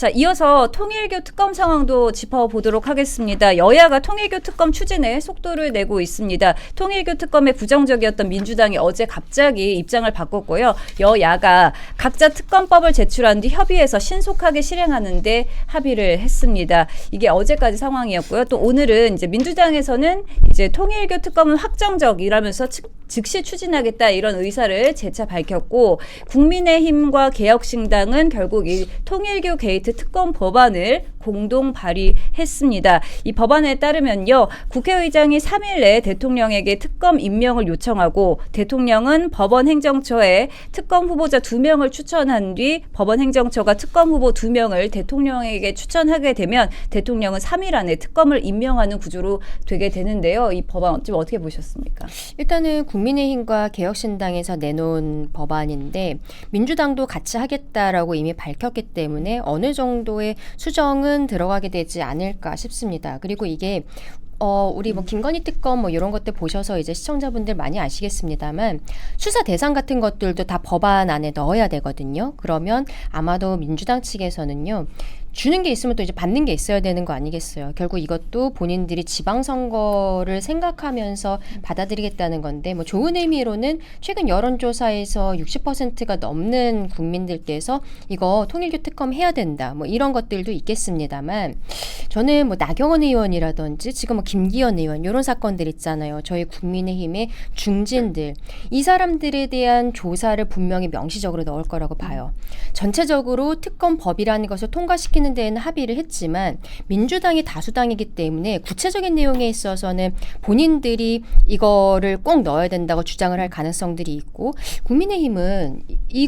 자, 이어서 통일교 특검 상황도 짚어보도록 하겠습니다. 여야가 통일교 특검 추진에 속도를 내고 있습니다. 통일교 특검에 부정적이었던 민주당이 어제 갑자기 입장을 바꿨고요. 여야가 각자 특검법을 제출한 뒤 협의해서 신속하게 실행하는 데 합의를 했습니다. 이게 어제까지 상황이었고요. 또 오늘은 이제 민주당에서는 이제 통일교 특검은 확정적이라면서 즉시 추진하겠다 이런 의사를 재차 밝혔고, 국민의힘과 개혁신당은 결국 이 통일교 게이트 특검 법안을 공동 발의했습니다. 이 법안에 따르면요, 국회의장이 3일 내에 대통령에게 특검 임명을 요청하고, 대통령은 법원 행정처에 특검 후보자 2명을 추천한 뒤 법원 행정처가 특검 후보 2명을 대통령에게 추천하게 되면 대통령은 3일 안에 특검을 임명하는 구조로 되게 되는데요. 이 법안 좀 어떻게 보셨습니까? 일단은 국민의힘과 개혁신당에서 내놓은 법안인데 민주당도 같이 하겠다라고 이미 밝혔기 때문에 어느 정도의 수정은 들어가게 되지 않을까 싶습니다. 그리고 이게 우리 뭐 김건희 특검 뭐 이런 것들 보셔서 이제 시청자분들 많이 아시겠습니다만 수사 대상 같은 것들도 다 법안 안에 넣어야 되거든요. 그러면 아마도 민주당 측에서는요, 주는 게 있으면 또 이제 받는 게 있어야 되는 거 아니겠어요. 결국 이것도 본인들이 지방선거를 생각하면서 받아들이겠다는 건데, 뭐 좋은 의미로는 최근 여론조사에서 60%가 넘는 국민들께서 이거 통일교 특검 해야 된다, 뭐 이런 것들도 있겠습니다만, 저는 뭐 나경원 의원이라든지 지금 뭐 김기현 의원 이런 사건들 있잖아요. 저희 국민의힘의 중진들, 이 사람들에 대한 조사를 분명히 명시적으로 넣을 거라고 봐요. 전체적으로 특검법이라는 것을 통과시키는 데에는 합의를 했지만 민주당이 다수당이기 때문에 구체적인 내용에 있어서는 본인들이 이거를 꼭 넣어야 된다고 주장을 할 가능성들이 있고, 국민의힘은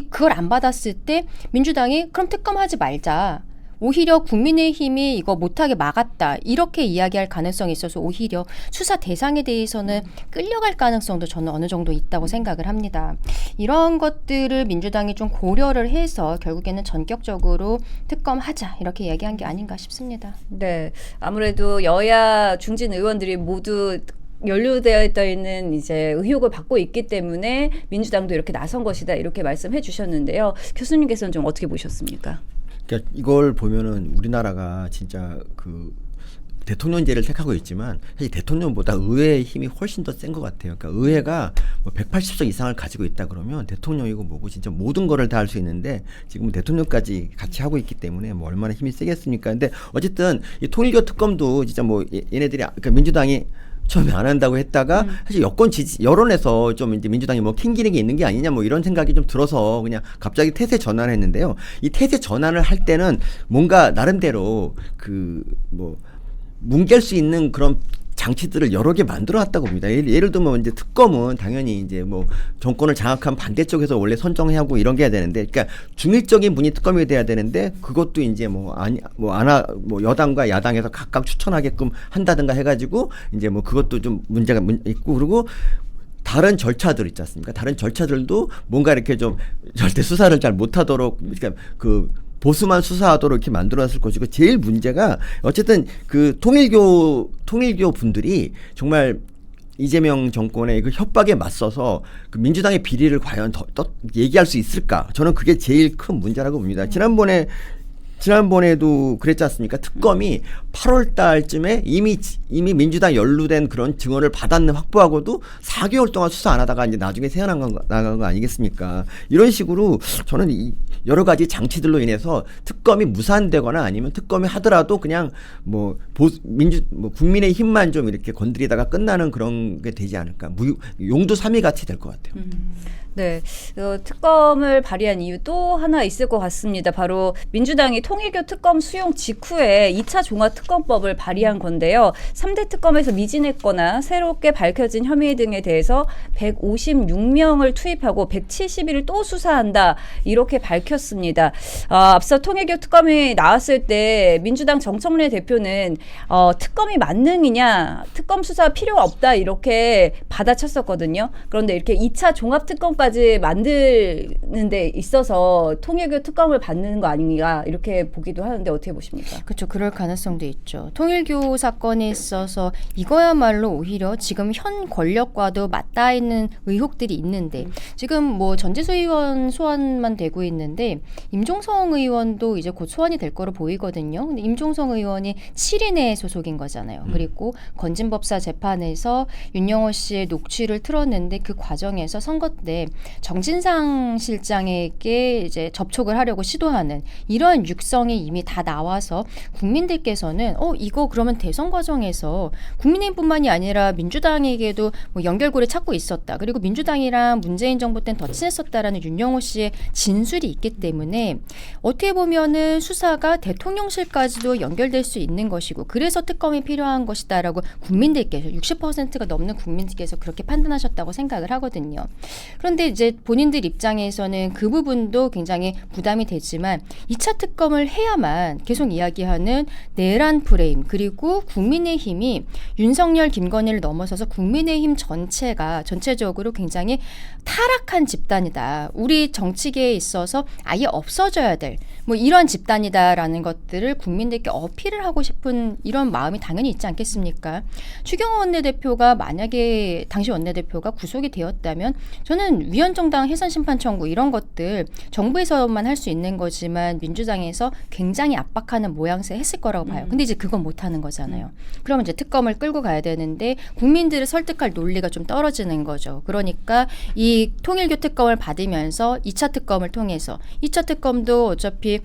그걸 안 받았을 때 민주당이 그럼 특검하지 말자, 오히려 국민의힘이 이거 못하게 막았다, 이렇게 이야기할 가능성이 있어서 오히려 수사 대상에 대해서는 끌려갈 가능성도 저는 어느 정도 있다고 생각을 합니다. 이런 것들을 민주당이 좀 고려를 해서 결국에는 전격적으로 특검하자 이렇게 얘기한 게 아닌가 싶습니다. 네, 아무래도 여야 중진 의원들이 모두 연루되어 있는 이제 의혹을 받고 있기 때문에 민주당도 이렇게 나선 것이다, 이렇게 말씀해 주셨는데요. 교수님께서는 좀 어떻게 보셨습니까? 그러니까 이걸 보면은 우리나라가 진짜 그 대통령제를 택하고 있지만 사실 대통령보다 의회의 힘이 훨씬 더 센 것 같아요. 그러니까 의회가 뭐 180석 이상을 가지고 있다 그러면 대통령이고 뭐고 진짜 모든 거를 다 할 수 있는데, 지금 대통령까지 같이 하고 있기 때문에 뭐 얼마나 힘이 세겠습니까? 근데 어쨌든 이 통일교 특검도 진짜 뭐 얘네들이, 그러니까 민주당이 처음에 안 한다고 했다가 사실 여권 지지 여론에서 좀 이제 민주당이 뭐 킹기력이 있는 게 아니냐 뭐 이런 생각이 좀 들어서 그냥 갑자기 태세 전환을 했는데요. 이 태세 전환을 할 때는 뭔가 나름대로 그 뭐 뭉갤 수 있는 그런 장치들을 여러 개 만들어 놨다고 봅니다. 예를 들면 이제 특검은 당연히 이제 뭐 정권을 장악한 반대쪽에서 원래 선정해야 하고 이런 게 해야 되는데, 그러니까 중립적인 분이 특검이 돼야 되는데 그것도 이제 뭐 여당과 야당에서 각각 추천하게끔 한다든가 해가지고 이제 뭐 그것도 좀 문제가 있고, 그리고 다른 절차들 있지 않습니까? 다른 절차들도 뭔가 이렇게 좀 절대 수사를 잘 못하도록, 그러니까 그 보수만 수사하도록 이렇게 만들어놨을 것이고, 제일 문제가 어쨌든 그 통일교 분들이 정말 이재명 정권의 그 협박에 맞서서 그 민주당의 비리를 과연 더 얘기할 수 있을까? 저는 그게 제일 큰 문제라고 봅니다. 지난번에도 그랬지 않습니까? 특검이 8월 달쯤에 이미 민주당 연루된 그런 증언을 확보하고도 4개월 동안 수사 안 하다가 이제 나중에 나간 거 아니겠습니까? 이런 식으로 저는 이 여러 가지 장치들로 인해서 특검이 무산되거나 아니면 특검이 하더라도 그냥 국민의 힘만 좀 이렇게 건드리다가 끝나는 그런 게 되지 않을까. 용두삼이 같이 될 것 같아요. 네, 특검을 발의한 이유 또 하나 있을 것 같습니다. 바로 민주당이 통일교 특검 수용 직후에 2차 종합특검법을 발의한 건데요. 3대 특검에서 미진했거나 새롭게 밝혀진 혐의 등에 대해서 156명을 투입하고 170일을 또 수사한다, 이렇게 밝혔습니다. 앞서 통일교 특검이 나왔을 때 민주당 정청래 대표는 특검이 만능이냐, 특검 수사 필요가 없다, 이렇게 받아쳤었거든요. 그런데 이렇게 2차 종합특검까지 만드는 데 있어서 통일교 특검을 받는 거 아닌가, 이렇게 이렇게 보기도 하는데 어떻게 보십니까? 그렇죠. 그럴 가능성도 있죠. 통일교 사건에 있어서 이거야말로 오히려 지금 현 권력과도 맞닿아 있는 의혹들이 있는데 지금 뭐 전재수 의원 소환만 되고 있는데 임종성 의원도 이제 곧 소환이 될 거로 보이거든요. 근데 임종성 의원이 7인의 소속인 거잖아요. 그리고 건진법사 재판에서 윤영호 씨의 녹취를 틀었는데 그 과정에서 선거 때 정진상 실장에게 이제 접촉을 하려고 시도하는 이러한 육성이 이미 다 나와서 국민들께서는 이거 그러면 대선 과정에서 국민의힘뿐만이 아니라 민주당에게도 뭐 연결고리 찾고 있었다. 그리고 민주당이랑 문재인 정부 때는 더 친했었다라는 윤영호 씨의 진술이 있기 때문에 어떻게 보면은 수사가 대통령실까지도 연결될 수 있는 것이고 그래서 특검이 필요한 것이다라고 국민들께서 60%가 넘는 국민들께서 그렇게 판단하셨다고 생각을 하거든요. 그런데 이제 본인들 입장에서는 그 부분도 굉장히 부담이 되지만 2차 특검을 해야만 계속 이야기하는 내란 프레임 그리고 국민의힘이 윤석열 김건희를 넘어서서 국민의힘 전체적으로 굉장히 타락한 집단이다. 우리 정치계에 있어서 아예 없어져야 될 뭐 이런 집단이다라는 것들을 국민들께 어필을 하고 싶은 이런 마음이 당연히 있지 않겠습니까? 추경호 원내대표가 만약에 당시 원내대표가 구속이 되었다면 저는 위헌정당 해산심판 청구 이런 것들 정부에서만 할 수 있는 거지만 민주당에서 굉장히 압박하는 모양새 했을 거라고 봐요. 근데 이제 그건 못하는 거잖아요. 그러면 이제 특검을 끌고 가야 되는데 국민들을 설득할 논리가 좀 떨어지는 거죠. 그러니까 이 통일교 특검을 받으면서 2차 특검을 통해서 2차 특검도 어차피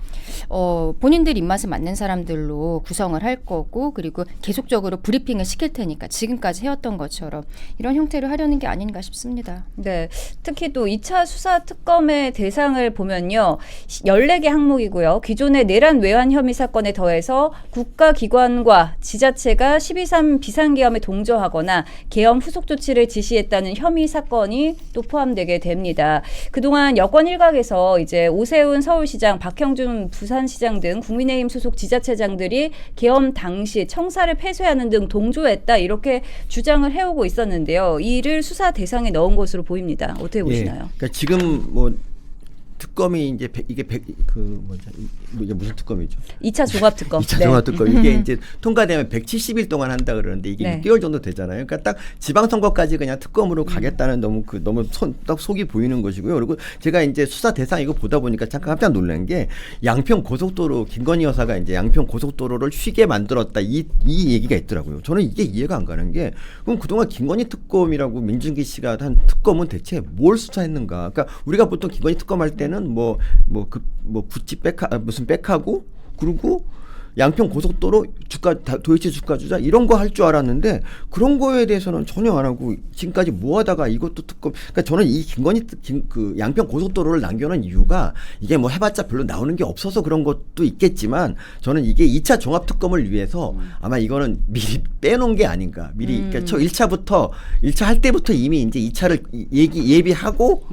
본인들 입맛에 맞는 사람들로 구성을 할 거고 그리고 계속적으로 브리핑을 시킬 테니까 지금까지 해왔던 것처럼 이런 형태로 하려는 게 아닌가 싶습니다. 네. 특히 또 2차 수사 특검의 대상을 보면요. 14개 항목이고요. 기존의 내란 외환 혐의 사건에 더해서 국가기관과 지자체가 12.3 비상계엄에 동조하거나 계엄 후속 조치를 지시했다는 혐의 사건이 또 포함되게 됩니다. 그동안 여권 일각에서 이제 오세훈 서울시장, 박형준 부산시장 등 국민의힘 소속 지자체장들이 계엄 당시 청사를 폐쇄하는 등 동조했다 이렇게 주장을 해오고 있었는데요. 이를 수사 대상에 넣은 것으로 보입니다. 어떻게 보시나요? 그러니까 지금 뭐 특검이 이제 이게 이게 무슨 특검이죠? 2차 종합특검. 2차 네. 종합특검 이게 이제 통과되면 170일 동안 한다 그러는데 이게 네. 6개월 정도 되잖아요. 그러니까 딱 지방선거까지 그냥 특검으로 가겠다는 너무 딱 속이 보이는 것이고요. 그리고 제가 이제 수사 대상 이거 보다 보니까 잠깐 깜짝 놀란 게 양평 고속도로 김건희 여사가 이제 양평 고속도로를 쉬게 만들었다 이 얘기가 있더라고요. 저는 이게 이해가 안 가는 게 그럼 그동안 김건희 특검이라고 민준기 씨가 한 특검은 대체 뭘 수사했는가? 그러니까 우리가 보통 김건희 특검 할 때는 구찌 무슨 백하고 그리고 양평 고속도로 도이치 주가 주자 이런 거 할 줄 알았는데 그런 거에 대해서는 전혀 안 하고 지금까지 뭐 하다가 이것도 특검 그러니까 저는 이 그 양평 고속도로를 남겨놓은 이유가 이게 뭐 해봤자 별로 나오는 게 없어서 그런 것도 있겠지만 저는 이게 2차 종합특검을 위해서 아마 이거는 미리 빼놓은 게 아닌가 미리 그러니까 1차 할 때부터 이미 이제 2차를 예비하고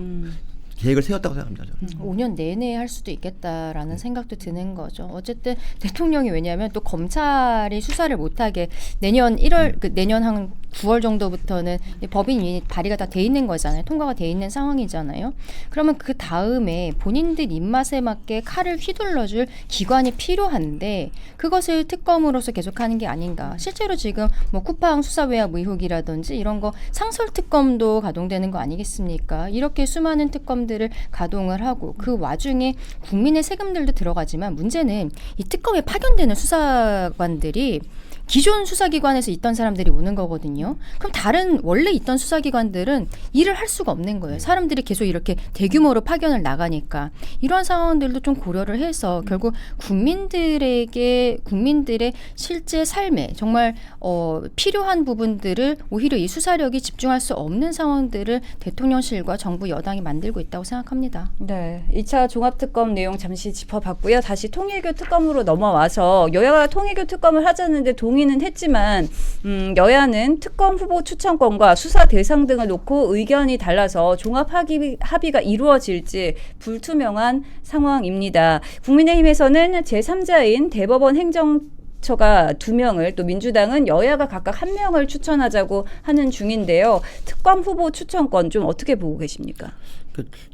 계획을 세웠다고 생각합니다. 저는. 5년 내내 할 수도 있겠다라는 생각도 드는 거죠. 어쨌든 대통령이 왜냐하면 또 검찰이 수사를 못하게 내년 1월 내년 한 9월 정도부터는 법인이 발의가 다 돼 있는 거잖아요. 통과가 돼 있는 상황이잖아요. 그러면 그 다음에 본인들 입맛에 맞게 칼을 휘둘러줄 기관이 필요한데 그것을 특검으로서 계속하는 게 아닌가. 실제로 지금 뭐 쿠팡 수사 외압 의혹이라든지 이런 거 상설 특검도 가동되는 거 아니겠습니까? 이렇게 수많은 특검들을 가동을 하고 그 와중에 국민의 세금들도 들어가지만 문제는 이 특검에 파견되는 수사관들이 기존 수사기관에서 있던 사람들이 오는 거거든요. 그럼 다른 원래 있던 수사기관들은 일을 할 수가 없는 거예요. 사람들이 계속 이렇게 대규모로 파견을 나가니까 이러한 상황들도 좀 고려를 해서 결국 국민들의 실제 삶에 정말 필요한 부분들을 오히려 이 수사력이 집중할 수 없는 상황들을 대통령실과 정부 여당이 만들고 있다고 생각합니다. 네, 2차 종합특검 내용 잠시 짚어봤고요. 다시 통일교 특검으로 넘어와서 여야가 통일교 특검을 하자는데 동의는 했지만 여야는 특검 후보 추천권과 수사 대상 등을 놓고 의견이 달라서 종합 합의가 이루어질지 불투명한 상황입니다. 국민의힘에서는 제3자인 대법원 공수처가 2명을 또 민주당은 여야가 각각 1명을 추천하자고 하는 중인데요. 특검 후보 추천권 좀 어떻게 보고 계십니까?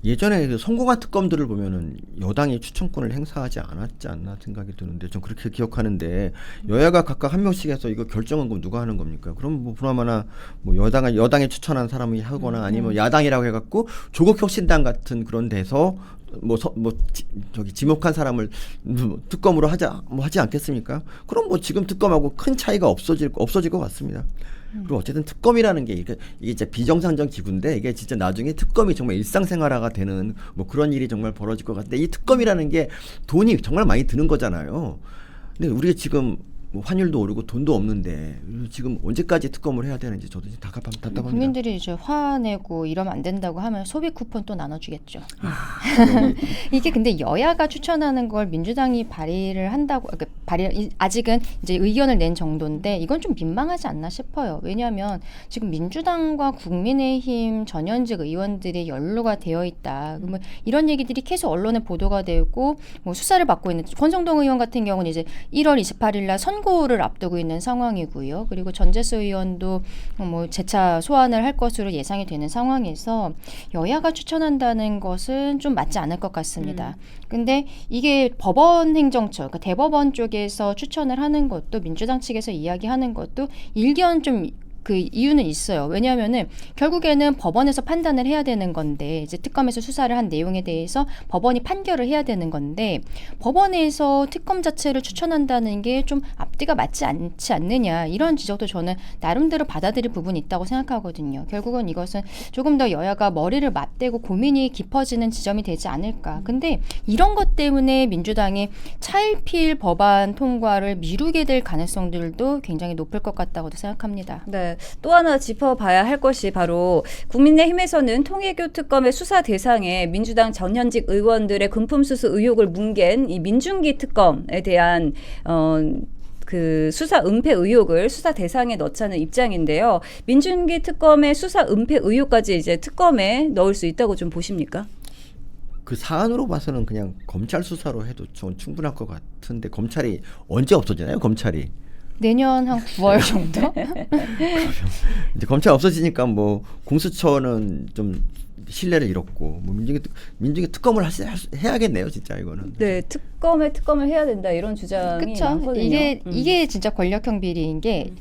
예전에 그 성공한 특검들을 보면은 여당이 추천권을 행사하지 않았지 않나 생각이 드는데 전 그렇게 기억하는데 여야가 각각 1명씩 해서 이거 결정은 그럼 누가 하는 겁니까? 그럼 뭐 보나마나 뭐 여당이 추천한 사람이 하거나 아니면 야당이라고 해갖고 조국혁신당 같은 그런 데서 저기 지목한 사람을 특검으로 하지 않겠습니까? 그럼 뭐 지금 특검하고 큰 차이가 없어질 것 같습니다. 그리고 어쨌든 특검이라는 게 이게 이제 비정상적 기구인데 이게 진짜 나중에 특검이 정말 일상생활화가 되는 뭐 그런 일이 정말 벌어질 것 같은데 이 특검이라는 게 돈이 정말 많이 드는 거잖아요. 근데 우리가 지금 뭐 환율도 오르고 돈도 없는데 지금 언제까지 특검을 해야 되는지 저도 답답합니다. 국민들이 이제 화내고 이러면 안 된다고 하면 소비 쿠폰 또 나눠주겠죠. 이게 근데 여야가 추천하는 걸 민주당이 발의를 한다고 아직은 이제 의견을 낸 정도인데 이건 좀 민망하지 않나 싶어요. 왜냐하면 지금 민주당과 국민의힘 전현직 의원들이 연루가 되어 있다. 그러면 이런 얘기들이 계속 언론에 보도가 되고 뭐 수사를 받고 있는 권성동 의원 같은 경우는 이제 1월 28일 날 선고를 앞두고 있는 상황이고요. 그리고 전재수 의원도 뭐 재차 소환을 할 것으로 예상이 되는 상황에서 여야가 추천한다는 것은 좀 맞지 않을 것 같습니다. 근데 이게 법원 행정처, 그러니까 대법원 쪽에서 추천을 하는 것도 민주당 측에서 이야기하는 것도 일견 좀 그 이유는 있어요. 왜냐하면은 결국에는 법원에서 판단을 해야 되는 건데 이제 특검에서 수사를 한 내용에 대해서 법원이 판결을 해야 되는 건데 법원에서 특검 자체를 추천한다는 게 좀 앞뒤가 맞지 않지 않느냐 이런 지적도 저는 나름대로 받아들일 부분이 있다고 생각하거든요. 결국은 이것은 조금 더 여야가 머리를 맞대고 고민이 깊어지는 지점이 되지 않을까. 근데 이런 것 때문에 민주당이 차일피일 법안 통과를 미루게 될 가능성들도 굉장히 높을 것 같다고도 생각합니다. 네. 또 하나 짚어봐야 할 것이 바로 국민의힘에서는 통일교 특검의 수사 대상에 민주당 전현직 의원들의 금품수수 의혹을 뭉갠 이 민중기 특검에 대한 그 수사 은폐 의혹을 수사 대상에 넣자는 입장인데요. 민중기 특검의 수사 은폐 의혹까지 이제 특검에 넣을 수 있다고 좀 보십니까? 그 사안으로 봐서는 그냥 검찰 수사로 해도 전 충분할 것 같은데 검찰이 언제 없어지나요? 검찰이 내년 한 9월 정도? 이제 검찰 없어지니까 뭐 공수처는 좀 신뢰를 잃었고 뭐 민중기 특검을 해야겠네요, 진짜 이거는. 네, 특검을 해야 된다 이런 주장이 그쵸? 많거든요. 이게 진짜 권력형 비리인 게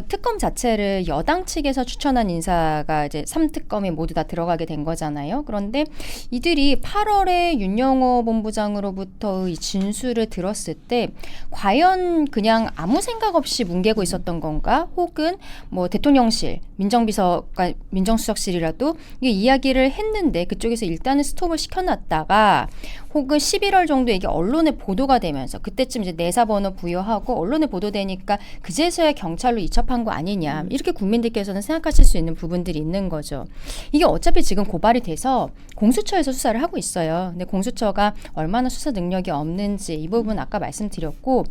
특검 자체를 여당 측에서 추천한 인사가 이제 3특검에 모두 다 들어가게 된 거잖아요. 그런데 이들이 8월에 윤영호 본부장으로부터 이 진술을 들었을 때 과연 그냥 아무 생각 없이 뭉개고 있었던 건가? 혹은 뭐 대통령실, 민정비서관, 민정수석실이라도 이게 이야기를 했는데 그쪽에서 일단은 스톱을 시켜놨다가 혹은 11월 정도에 이게 언론에 보도가 되면서 그때쯤 이제 내사번호 부여하고 언론에 보도되니까 그제서야 경찰로 이첩한 거 아니냐 이렇게 국민들께서는 생각하실 수 있는 부분들이 있는 거죠. 이게 어차피 지금 고발이 돼서 공수처에서 수사를 하고 있어요. 근데 공수처가 얼마나 수사 능력이 없는지 이 부분 아까 말씀드렸고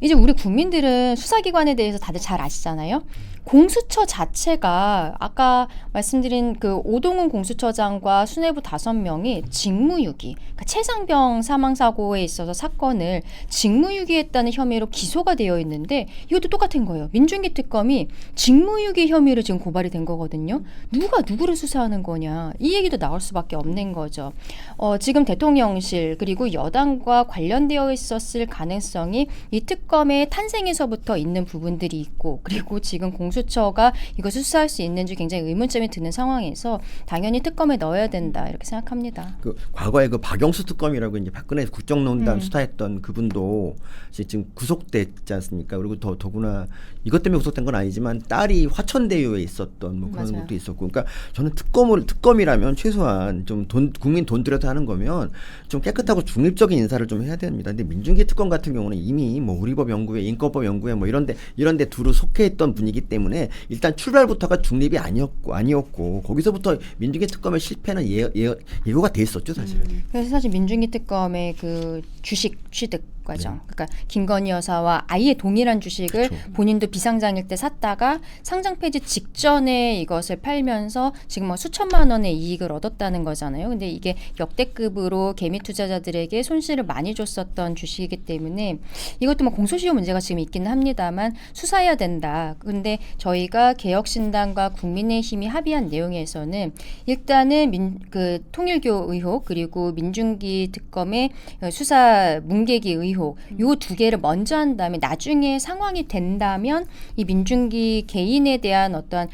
이제 우리 국민들은 수사기관에 대해서 다들 잘 아시잖아요. 공수처 자체가 아까 말씀드린 그 오동훈 공수처장과 수뇌부 5명이 직무유기, 그러니까 최상병 사망사고에 있어서 사건을 직무유기했다는 혐의로 기소가 되어 있는데 이것도 똑같은 거예요. 민중기 특검이 직무유기 혐의로 지금 고발이 된 거거든요. 누가 누구를 수사하는 거냐 이 얘기도 나올 수밖에 없는 거죠. 지금 대통령실 그리고 여당과 관련되어 있었을 가능성이 이 특검의 탄생에서부터 있는 부분들이 있고 그리고 지금 공수처가 이것을 수사할 수 있는지 굉장히 의문점이 드는 상황에서 당연히 특검에 넣어야 된다 이렇게 생각합니다. 그 과거에 그 박영수 특검이라고 이제 박근혜 국정농단 수사했던 그분도 지금 구속됐지 않습니까? 그리고 더구나 이것 때문에 구속된 건 아니지만 딸이 화천대유에 있었던 뭐 그런 맞아요. 것도 있었고, 그러니까 저는 특검이라면 최소한 좀 국민 돈 들여서 하는 거면 좀 깨끗하고 중립적인 인사를 좀 해야 됩니다. 근데 민중기 특검 같은 경우는 이미 뭐 우리법 연구회, 인권법 연구회 뭐 이런데 두루 속해 있던 분이기 때문에 일단 출발부터가 중립이 아니었고 거기서부터 민중기 특검의 실패는 예고가 돼 있었죠, 사실은. 그래서 사실 민중기 특검의 그 주식 취득 거죠. 네. 그러니까 김건희 여사와 아예 동일한 주식을 그쵸. 본인도 비상장일 때 샀다가 상장 폐지 직전에 이것을 팔면서 지금 뭐 수천만 원의 이익을 얻었다는 거잖아요. 근데 이게 역대급으로 개미 투자자들에게 손실을 많이 줬었던 주식이기 때문에 이것도 뭐 공소시효 문제가 지금 있기는 합니다만 수사해야 된다. 근데 저희가 개혁신당과 국민의힘이 합의한 내용에서는 일단은 그 통일교 의혹 그리고 민중기 특검의 수사 문계기 의혹 요 두 개를 먼저 한 다음에 나중에 상황이 된다면 이 민중기 개인에 대한 어떠한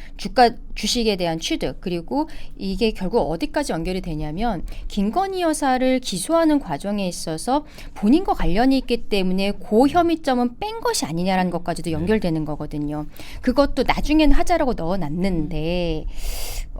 주식에 대한 취득 그리고 이게 결국 어디까지 연결이 되냐면 김건희 여사를 기소하는 과정에 있어서 본인과 관련이 있기 때문에 그 혐의점은 뺀 것이 아니냐라는 것까지도 연결되는 거거든요. 그것도 나중에는 하자라고 넣어놨는데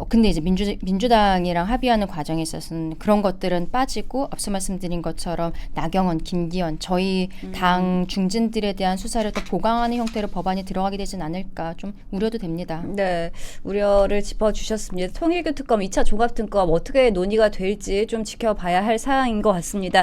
근데 이제 민주당이랑 합의하는 과정에 있어서는 그런 것들은 빠지고 앞서 말씀드린 것처럼 나경원, 김기현 저희 당 중진들에 대한 수사를 더 보강하는 형태로 법안이 들어가게 되진 않을까 좀 우려도 됩니다. 네, 우려를 짚어주셨습니다. 통일교 특검, 2차 종합특검 어떻게 논의가 될지 좀 지켜봐야 할 사항인 것 같습니다.